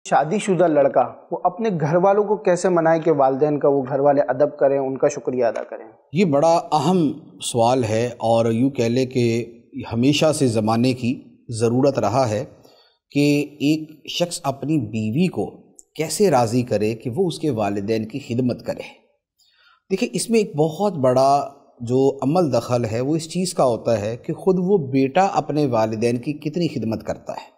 شادی شدہ لڑکا وہ اپنے گھر والوں کو کیسے منائے کہ والدین کا وہ گھر والے ادب کریں، ان کا شکریہ ادا کریں؟ یہ بڑا اہم سوال ہے اور یوں کہہ لے کہ ہمیشہ سے زمانے کی ضرورت رہا ہے کہ ایک شخص اپنی بیوی کو کیسے راضی کرے کہ وہ اس کے والدین کی خدمت کرے۔ دیکھیں، اس میں ایک بہت بڑا جو عمل دخل ہے وہ اس چیز کا ہوتا ہے کہ خود وہ بیٹا اپنے والدین کی کتنی خدمت کرتا ہے۔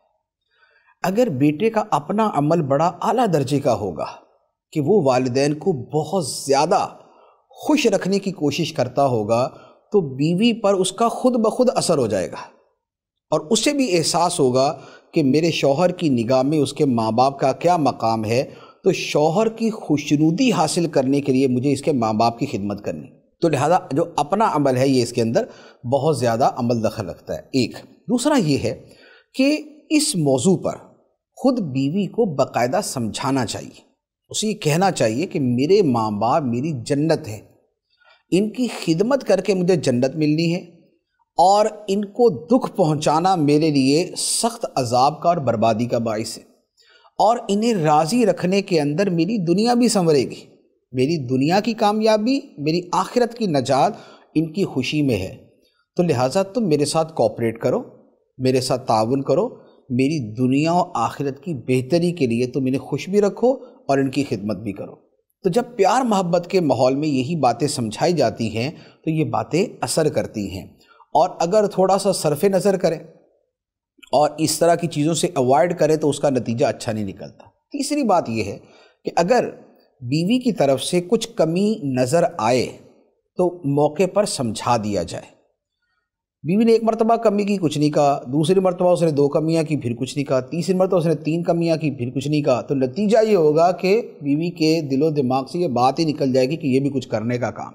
اگر بیٹے کا اپنا عمل بڑا اعلیٰ درجے کا ہوگا کہ وہ والدین کو بہت زیادہ خوش رکھنے کی کوشش کرتا ہوگا تو بیوی پر اس کا خود بخود اثر ہو جائے گا، اور اسے بھی احساس ہوگا کہ میرے شوہر کی نگاہ میں اس کے ماں باپ کا کیا مقام ہے، تو شوہر کی خوشنودی حاصل کرنے کے لیے مجھے اس کے ماں باپ کی خدمت کرنی۔ تو لہذا جو اپنا عمل ہے یہ اس کے اندر بہت زیادہ عمل دخل رکھتا ہے۔ ایک دوسرا یہ ہے کہ اس موضوع پر خود بیوی کو باقاعدہ سمجھانا چاہیے، اسے یہ کہنا چاہیے کہ میرے ماں باپ میری جنت ہے، ان کی خدمت کر کے مجھے جنت ملنی ہے، اور ان کو دکھ پہنچانا میرے لیے سخت عذاب کا اور بربادی کا باعث ہے، اور انہیں راضی رکھنے کے اندر میری دنیا بھی سنورے گی، میری دنیا کی کامیابی، میری آخرت کی نجات ان کی خوشی میں ہے۔ تو لہٰذا تم میرے ساتھ کوآپریٹ کرو، میرے ساتھ تعاون کرو، میری دنیا و آخرت کی بہتری کے لیے تم انہیں خوش بھی رکھو اور ان کی خدمت بھی کرو۔ تو جب پیار محبت کے ماحول میں یہی باتیں سمجھائی جاتی ہیں تو یہ باتیں اثر کرتی ہیں، اور اگر تھوڑا سا صرف نظر کریں اور اس طرح کی چیزوں سے اوائڈ کریں تو اس کا نتیجہ اچھا نہیں نکلتا۔ تیسری بات یہ ہے کہ اگر بیوی کی طرف سے کچھ کمی نظر آئے تو موقع پر سمجھا دیا جائے۔ بیوی نے ایک مرتبہ کمی کی، کچھ نہیں کہا، دوسری مرتبہ اس نے 2 کمیاں کی، پھر کچھ نہیں کہا، تیسری مرتبہ اس نے 3 کمیاں کی، پھر کچھ نہیں کہا، تو نتیجہ یہ ہوگا کہ بیوی کے دل و دماغ سے یہ بات ہی نکل جائے گی کہ یہ بھی کچھ کرنے کا کام۔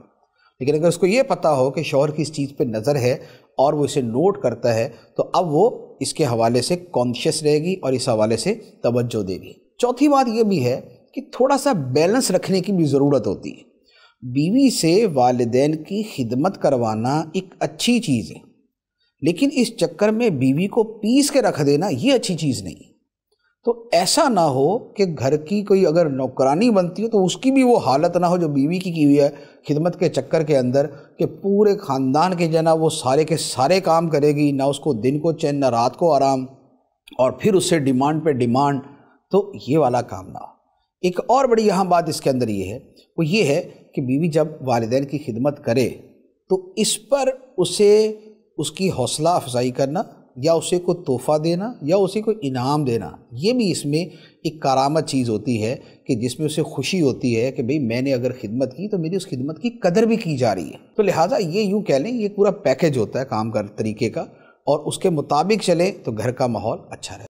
لیکن اگر اس کو یہ پتہ ہو کہ شوہر کی اس چیز پہ نظر ہے اور وہ اسے نوٹ کرتا ہے تو اب وہ اس کے حوالے سے کانشیس رہے گی اور اس حوالے سے توجہ دے گی۔ چوتھی بات یہ بھی ہے کہ تھوڑا سا بیلنس رکھنے کی بھی ضرورت ہوتی ہے۔ بیوی سے والدین کی خدمت کروانا ایک اچھی چیز ہے، لیکن اس چکر میں بیوی کو پیس کے رکھ دینا یہ اچھی چیز نہیں۔ تو ایسا نہ ہو کہ گھر کی کوئی اگر نوکرانی بنتی ہو تو اس کی بھی وہ حالت نہ ہو جو بیوی کی ہوئی ہے، خدمت کے چکر کے اندر کہ پورے خاندان کے جنا وہ سارے کے سارے کام کرے گی، نہ اس کو دن کو چین نہ رات کو آرام، اور پھر اس سے ڈیمانڈ پہ ڈیمانڈ، تو یہ والا کام نہ ہو۔ ایک اور بڑی اہم بات اس کے اندر یہ ہے، وہ یہ ہے کہ بیوی جب والدین کی خدمت کرے تو اس پر اسے اس کی حوصلہ افزائی کرنا، یا اسے کوئی تحفہ دینا، یا اسے کوئی انعام دینا، یہ بھی اس میں ایک کارآمد چیز ہوتی ہے کہ جس میں اسے خوشی ہوتی ہے کہ بھئی میں نے اگر خدمت کی تو میری اس خدمت کی قدر بھی کی جا رہی ہے۔ تو لہٰذا یہ یوں کہہ لیں یہ پورا پیکیج ہوتا ہے کام کر طریقے کا، اور اس کے مطابق چلے تو گھر کا ماحول اچھا رہے۔